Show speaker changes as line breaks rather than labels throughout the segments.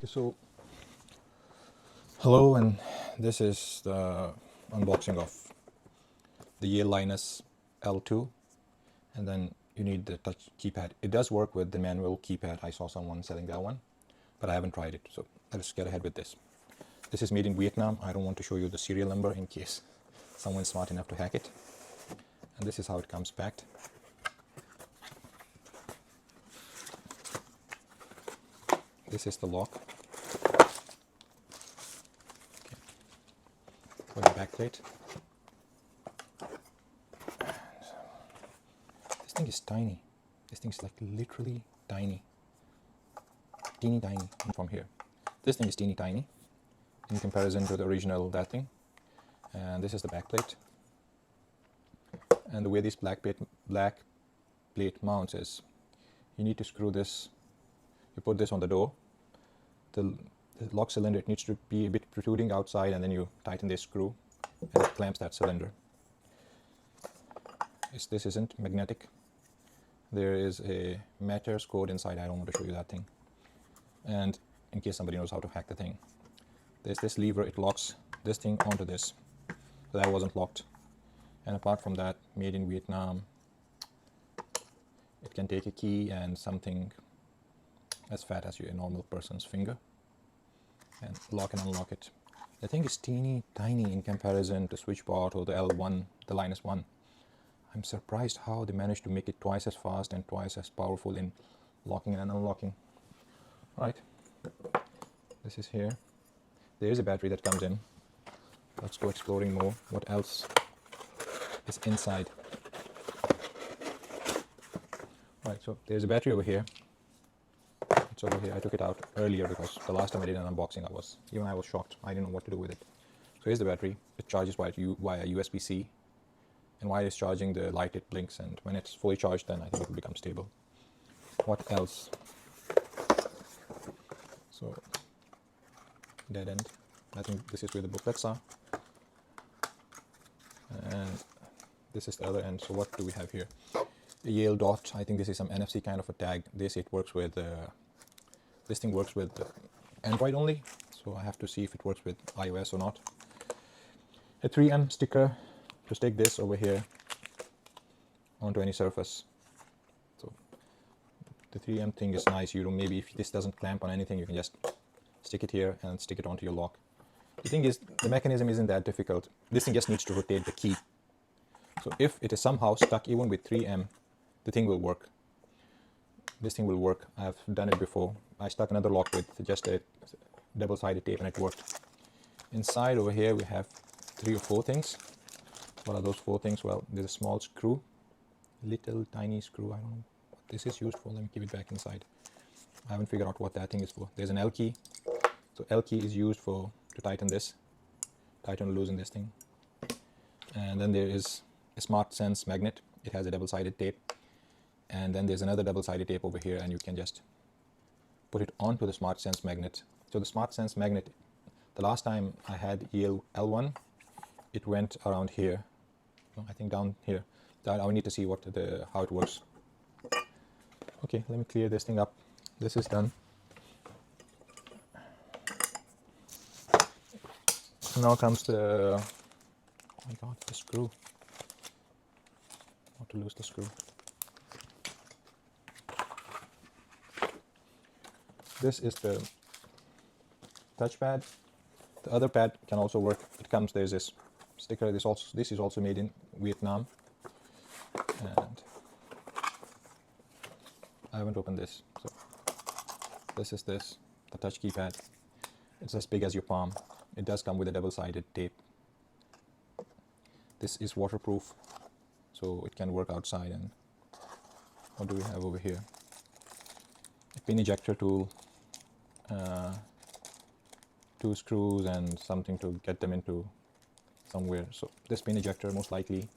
So, hello, and this is the unboxing of the Yale Linus L2, and then you need the touch keypad. It does work with the manual keypad. I saw someone selling that one, but I haven't tried it, so let's get ahead with this. This is made in Vietnam. I don't want to show you the serial number in case someone's smart enough to hack it. And this is how it comes packed. This is the lock. For the back plate. This thing is tiny. This thing is like literally tiny. Teeny tiny from here. This thing is teeny tiny in comparison to the original that thing. And this is the back plate. And the way this black plate mounts is you need to screw this. You put this on the door. The lock cylinder, it needs to be a bit protruding outside, and then you tighten this screw and it clamps that cylinder. This isn't magnetic. There is a Matters code inside. I don't want to show you that thing. And in case somebody knows how to hack the thing, there's this lever. It locks this thing onto this. So that wasn't locked. And apart from that, made in Vietnam. It can take a key and something as fat as a normal person's finger and lock and unlock it. The thing is teeny tiny in comparison to Switchbot or the L1, the Linus 1. I'm surprised how they managed to make it twice as fast and twice as powerful in locking and unlocking. Right, this is here. There is a battery that comes in. Let's go exploring more. What else is inside? Right, so there's a battery over here. It's over here. I took it out earlier because the last time I did an unboxing, I was shocked. I didn't know what to do with it. So here's the battery. It charges via USB-C, and while it's charging, the light, it blinks, and when it's fully charged, then I think it will become stable. What else? So dead end. I think this is where the booklets are, and this is the other end. So what do we have here? The Yale dot. I think this is some NFC kind of a tag. It works with this thing works with Android only, so I have to see if it works with iOS or not. A 3M sticker to stick this over here onto any surface. So the 3M thing is nice. You know, maybe if this doesn't clamp on anything, you can just stick it here and stick it onto your lock. The thing is, the mechanism isn't that difficult. This thing just needs to rotate the key. So if it is somehow stuck even with 3M, the thing will work. This thing will work. I've done it before. I stuck another lock with just a double-sided tape and it worked. Inside over here we have 3 or 4 things. What are those 4 things? Well, there's a small screw, little tiny screw. I don't know what this is used for. Let me keep it back inside. I haven't figured out what that thing is for. There's an L key. So L key is used to tighten this, tighten or loosen this thing. And then there is a Smart Sense magnet. It has a double-sided tape. And then there's another double-sided tape over here, and you can just put it onto the Smart Sense magnet. So the Smart Sense magnet, the last time I had Yale L1, it went around here. I think down here. I will need to see how it works. Okay, let me clear this thing up. This is done. Now comes the, oh my god, the screw. Not to lose the screw. This is the touchpad. The other pad can also work. There's this sticker. This is also made in Vietnam. And I haven't opened this. So this is the touch keypad. It's as big as your palm. It does come with a double-sided tape. This is waterproof, so it can work outside. And what do we have over here? A pin ejector tool. 2 screws and something to get them into somewhere. So this pin ejector most likely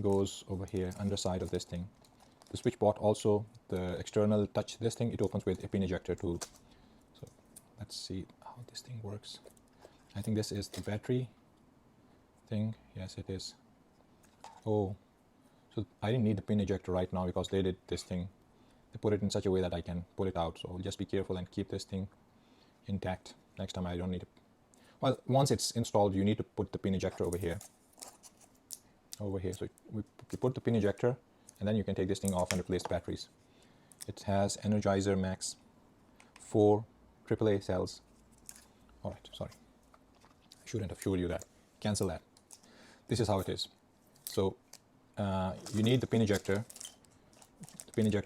goes over here, underside of this thing. The Switchbot also, the external touch this thing, it opens with a pin ejector tool. So let's see how this thing works. I think this is the battery thing. Yes, it is. Oh, so I didn't need the pin ejector right now because they did this thing. They put it in such a way that I can pull it out. So just be careful and keep this thing intact. Next time I don't need to. Well, once it's installed, you need to put the pin ejector over here. So you put the pin ejector, and then you can take this thing off and replace the batteries. It has Energizer Max 4 AAA cells. Alright, sorry. I shouldn't have showed you that. Cancel that. This is how it is. So you need the pin ejector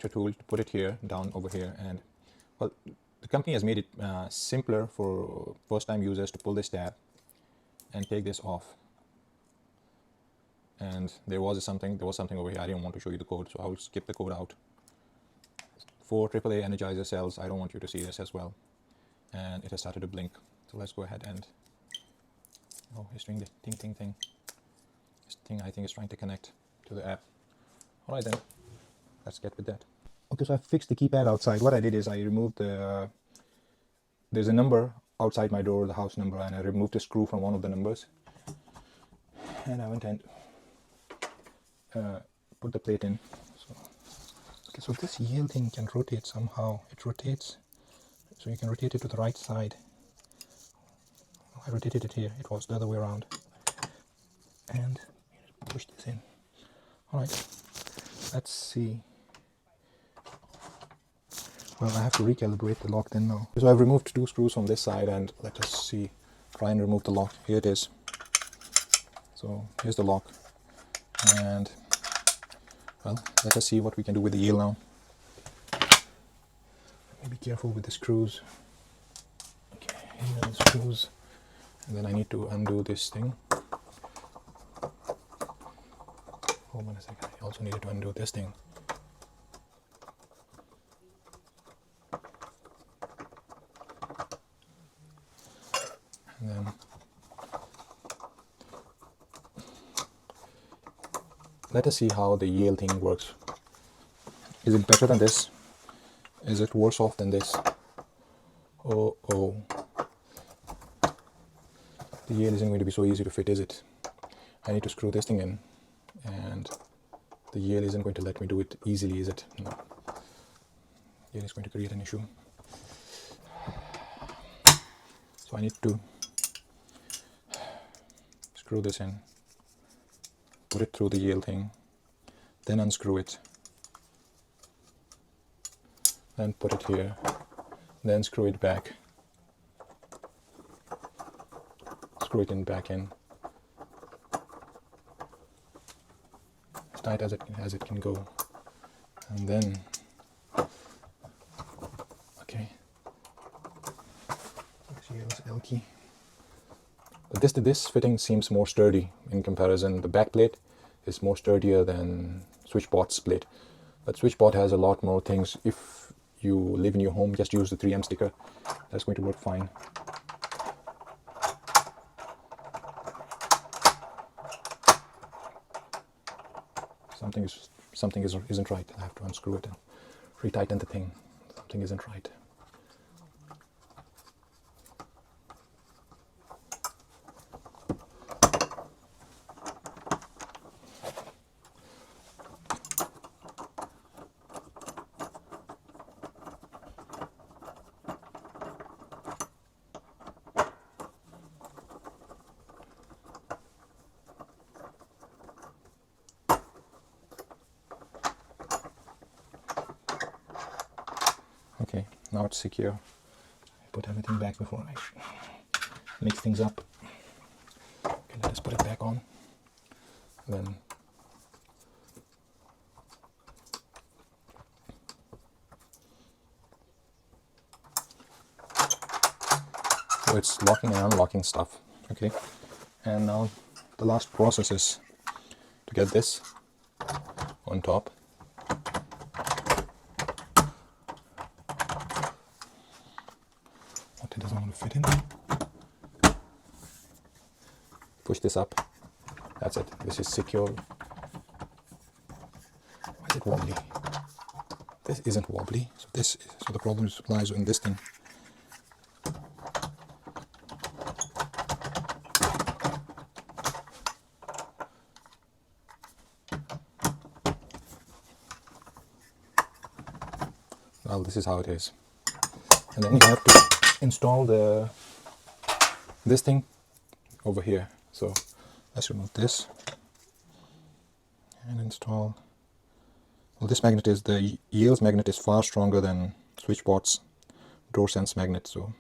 tool to put it here, down over here, and well, the company has made it simpler for first-time users to pull this tab and take this off. And there was something over here. I didn't want to show you the code, so I will skip the code out. 4 AAA Energizer cells. I don't want you to see this as well. And it has started to blink. So let's go ahead and, oh, it's doing the ting ting thing. This thing I think is trying to connect to the app. All right then, let's get with that. Okay, so I fixed the keypad outside. What I did is I removed there's a number outside my door, the house number, and I removed a screw from one of the numbers. And I went and put the plate in. Okay, so this Yale thing can rotate somehow. It rotates, so you can rotate it to the right side. I rotated it here. It was the other way around. And push this in. All right, let's see. Well, I have to recalibrate the lock then now. So I've removed 2 screws from this side, and let us see. Try and remove the lock. Here it is. So here's the lock, and well, let us see what we can do with the Yale now. Be careful with the screws. Okay, here are the screws, and then I need to undo this thing. Hold on a second. I also needed to undo this thing. And then let us see how the Yale thing works. Is it better than this? Is it worse off than this? Oh. The Yale isn't going to be so easy to fit, is it? I need to screw this thing in, and the Yale isn't going to let me do it easily, is it? No. Yale is going to create an issue. So I need to screw this in, put it through the Yale thing, then unscrew it, then put it here, then screw it back, screw it in back in, as tight as it can go, and then okay, this Yale's L key. But this fitting seems more sturdy in comparison. The back plate is more sturdier than Switchbot's plate. But Switchbot has a lot more things. If you live in your home, just use the 3M sticker. That's going to work fine. Something isn't right. I have to unscrew it and retighten the thing. Something isn't right. Okay, now it's secure. I put everything back before I mix things up. Okay, let us put it back on. Then so it's locking and unlocking stuff. Okay, and now the last process is to get this on top. It doesn't want to fit in. Push this up. That's it. This is secure. Why is it wobbly? This isn't wobbly. So the problem lies in this thing. Well, this is how it is. And then you have to install this thing over here. So let's remove this and install. Well, this magnet is the Yale's magnet is far stronger than Switchbot's door sense magnet. So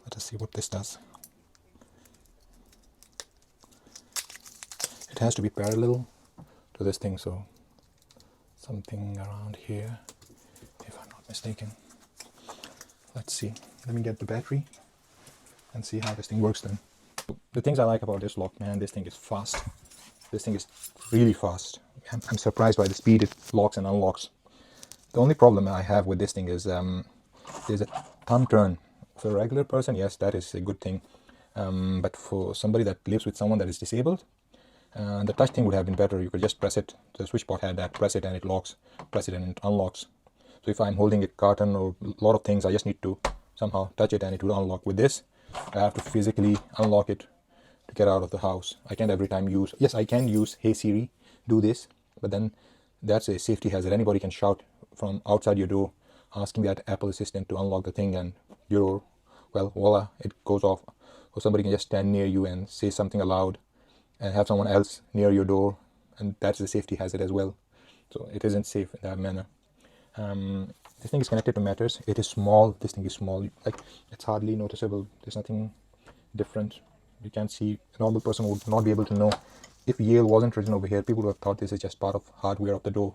let us see what this does. It has to be parallel to this thing, so something around here, if I'm not mistaken. Let's see. Let me get the battery and see how this thing works then. The things I like about this lock, man, this thing is fast. This thing is really fast. I'm surprised by the speed it locks and unlocks. The only problem I have with this thing is there's a thumb turn. For a regular person, yes, that is a good thing. But for somebody that lives with someone that is disabled, the touch thing would have been better. You could just press it. The Switchbot had that. Press it and it locks. Press it and it unlocks. So if I'm holding a carton or a lot of things, I just need to somehow touch it and it will unlock. With this, I have to physically unlock it to get out of the house. I can't every time use. Yes, I can use Hey Siri, do this, but then that's a safety hazard. Anybody can shout from outside your door asking that Apple Assistant to unlock the thing, and your, well, voila, it goes off. Or somebody can just stand near you and say something aloud and have someone else near your door, and that's a safety hazard as well. So it isn't safe in that manner. This thing is connected to matters. It is small. This thing is small. Like, it's hardly noticeable. There's nothing different. You can see a normal person would not be able to know. If Yale wasn't written over here, people would have thought this is just part of hardware of the door.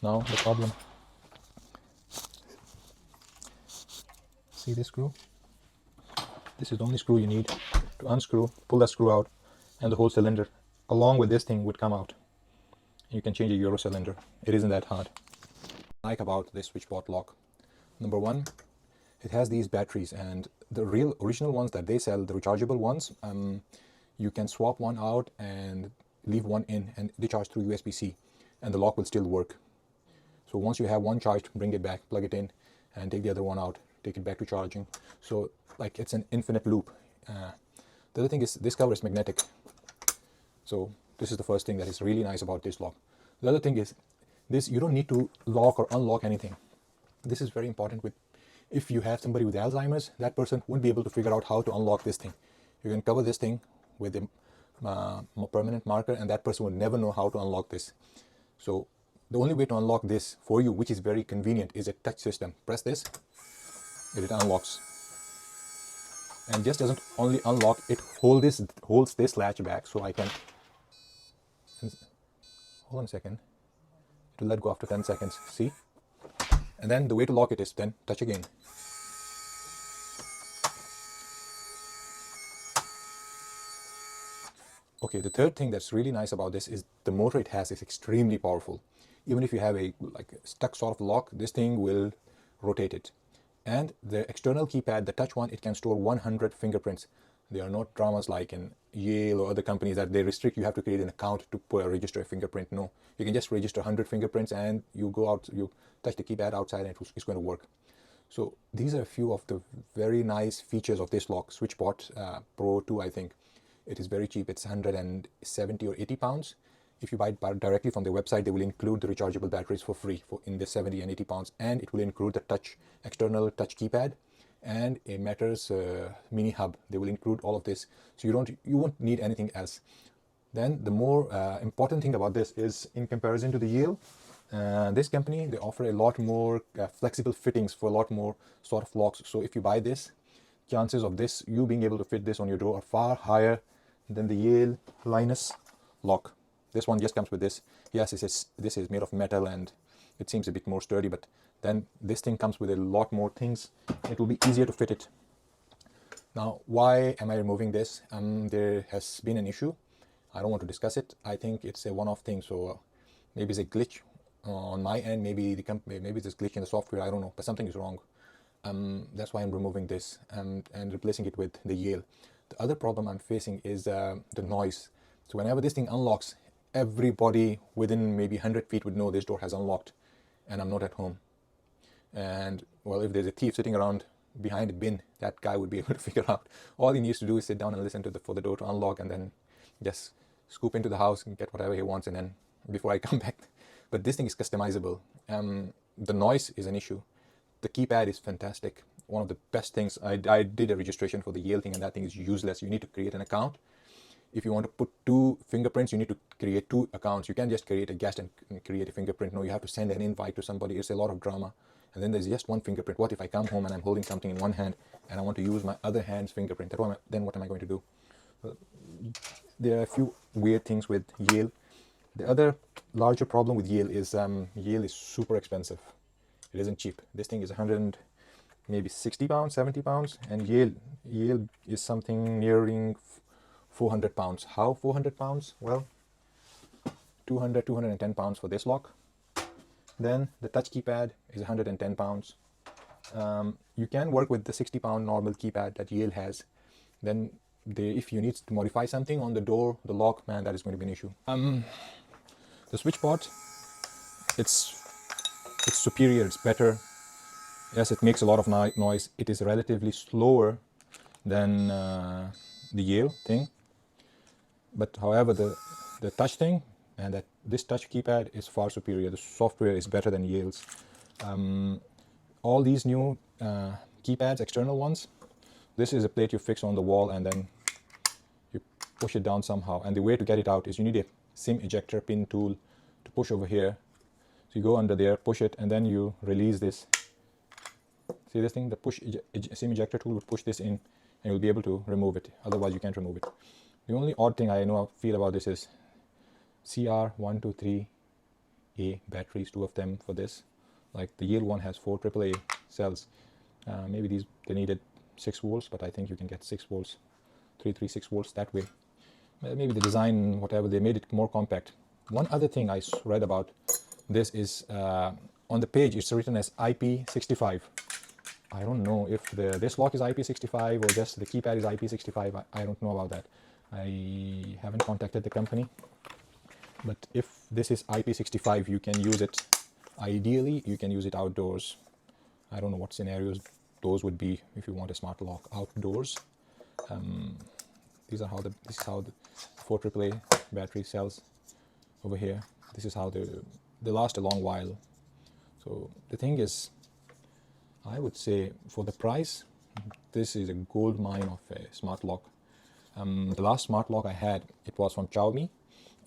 Now the problem. See this screw? This is the only screw you need to unscrew, pull that screw out, and the whole cylinder along with this thing would come out. You can change a Euro cylinder. It isn't that hard. What I like about this Switchbot lock, number one, it has these batteries, and the real original ones that they sell, the rechargeable ones, you can swap one out and leave one in, and they charge through USB-C, and the lock will still work. So once you have one charged, bring it back, plug it in, and take the other one out, take it back to charging. So like, it's an infinite loop. The other thing is this cover is magnetic. So this is the first thing that is really nice about this lock. The other thing is this, you don't need to lock or unlock anything. This is very important with, if you have somebody with Alzheimer's, that person won't be able to figure out how to unlock this thing. You can cover this thing with a permanent marker, and that person would never know how to unlock this. So the only way to unlock this for you, which is very convenient, is a touch system. Press this, it unlocks. And just doesn't only unlock, it holds this latch back, so I can, hold on a second, it will let go after 10 seconds, see? And then the way to lock it is then touch again. Okay, the third thing that's really nice about this is the motor it has is extremely powerful. Even if you have a stuck sort of lock, this thing will rotate it. And the external keypad, the touch one, it can store 100 fingerprints. There are not dramas like in Yale or other companies that they restrict you have to create an account to register a fingerprint. No, you can just register 100 fingerprints and you go out, you touch the keypad outside and it's going to work. So these are a few of the very nice features of this lock. Switchbot Pro 2, I think. It is very cheap. It's 170 or 80 pounds. If you buy it directly from their website, they will include the rechargeable batteries for free in the 70 and 80 pounds. And it will include the external touch keypad and a Matters mini hub. They will include all of this. So you won't need anything else. Then the more important thing about this is, in comparison to the Yale, this company, they offer a lot more flexible fittings for a lot more sort of locks. So if you buy this, chances of you being able to fit this on your door are far higher than the Yale Linus lock. This one just comes with this. Yes, this is made of metal and it seems a bit more sturdy, but then this thing comes with a lot more things. It will be easier to fit it. Now, why am I removing this? There has been an issue. I don't want to discuss it. I think it's a one-off thing, so maybe it's a glitch on my end. Maybe it's a glitch in the software. I don't know, but something is wrong. That's why I'm removing this and replacing it with the Yale. The other problem I'm facing is the noise. So whenever this thing unlocks, everybody within maybe 100 feet would know this door has unlocked and I'm not at home. And well, if there's a thief sitting around behind a bin, that guy would be able to figure out. All he needs to do is sit down and listen for the door to unlock, and then just scoop into the house and get whatever he wants, and then before I come back. But this thing is customizable. The noise is an issue. The keypad is fantastic. one of the best things. I did a registration for the Yale thing, and that thing is useless. You need to create an account. If you want to put 2 fingerprints, you need to create 2 accounts. You can't just create a guest and create a fingerprint. No, you have to send an invite to somebody. It's a lot of drama. And then there's just 1 fingerprint. What if I come home and I'm holding something in one hand and I want to use my other hand's fingerprint? Then what am I going to do? There are a few weird things with Yale. The other larger problem with Yale is Yale is super expensive. It isn't cheap. This thing is 100, maybe 60 pounds, 70 pounds, and Yale is something nearing 400 pounds. How 400 pounds? Well, 210 pounds for this lock. Then the touch keypad is 110 pounds. You can work with the 60-pound normal keypad that Yale has. Then if you need to modify something on the door, the lock, man, that is going to be an issue. The Switchbot, it's superior, it's better. Yes, it makes a lot of noise. It is relatively slower than the Yale thing. But however, the touch thing and this touch keypad is far superior. The software is better than Yale's. All these new keypads, external ones, this is a plate you fix on the wall and then you push it down somehow. And the way to get it out is you need a SIM ejector pin tool to push over here. So you go under there, push it, and then you release this. See this thing? The SIM ejector tool will push this in and you'll be able to remove it. Otherwise you can't remove it. The only odd thing I feel about this is CR123A batteries, 2 of them for this. Like the Yale one has 4 AAA cells. Maybe they needed 6 volts, but I think you can get 6 volts, 336 volts that way. Maybe the design, whatever, they made it more compact. One other thing I read about this is on the page it's written as IP65. I don't know if this lock is IP65 or just the keypad is IP65. I don't know about that. I haven't contacted the company. But if this is IP65, you can use it. Ideally, you can use it outdoors. I don't know what scenarios those would be if you want a smart lock outdoors. This is how the 4 AAA battery cells over here. This is how they last a long while. So the thing is, I would say for the price, this is a gold mine of a smart lock. The last smart lock I had, it was from Xiaomi,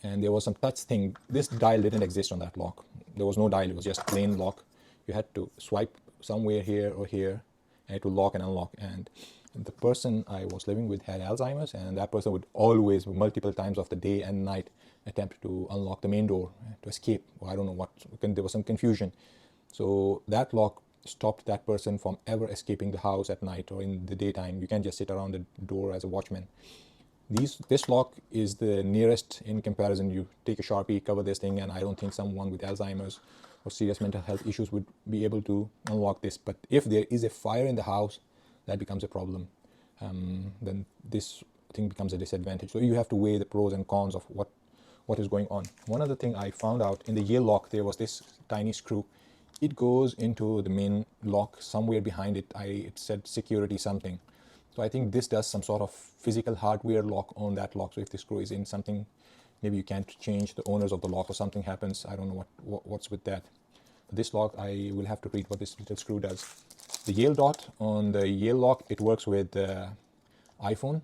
and there was some touch thing. This dial didn't exist on that lock. There was no dial, it was just plain lock. You had to swipe somewhere here or here, and it would lock and unlock. And the person I was living with had Alzheimer's, and that person would always, multiple times of the day and night, attempt to unlock the main door to escape. Or I don't know what, there was some confusion. So that lock stopped that person from ever escaping the house at night or in the daytime. You can't just sit around the door as a watchman. This lock is the nearest in comparison. You take a Sharpie, cover this thing, and I don't think someone with Alzheimer's or serious mental health issues would be able to unlock this. But if there is a fire in the house, that becomes a problem. Then this thing becomes a disadvantage. So you have to weigh the pros and cons of what is going on. One other thing I found out, in the Yale lock, there was this tiny screw. It goes into the main lock. Somewhere behind it, it said security something. So I think this does some sort of physical hardware lock on that lock. So if the screw is in something, maybe you can't change the owners of the lock or something happens. I don't know what's with that. This lock, I will have to read what this little screw does. The Yale dot on the Yale lock, it works with iPhone.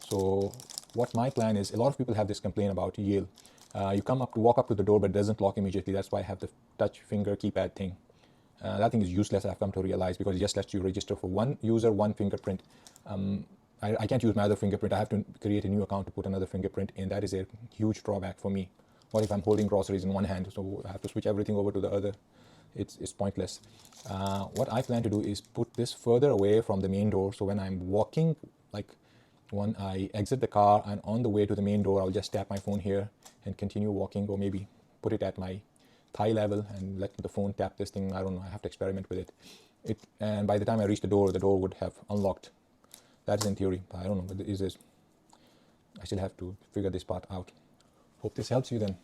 So what my plan is, a lot of people have this complaint about Yale. You walk up to the door, but it doesn't lock immediately. That's why I have the touch finger keypad thing. That thing is useless, I've come to realize, because it just lets you register for one user, one fingerprint. I can't use my other fingerprint. I have to create a new account to put another fingerprint in. That is a huge drawback for me. What if I'm holding groceries in one hand, so I have to switch everything over to the other? It's pointless. What I plan to do is put this further away from the main door, so when I'm walking, like when I exit the car and on the way to the main door, I'll just tap my phone here and continue walking, or maybe put it at my thigh level and let the phone tap this thing. I don't know, I have to experiment with it. And by the time I reach the door would have unlocked. That's in theory. I don't know, but I still have to figure this part out. Hope this helps you then.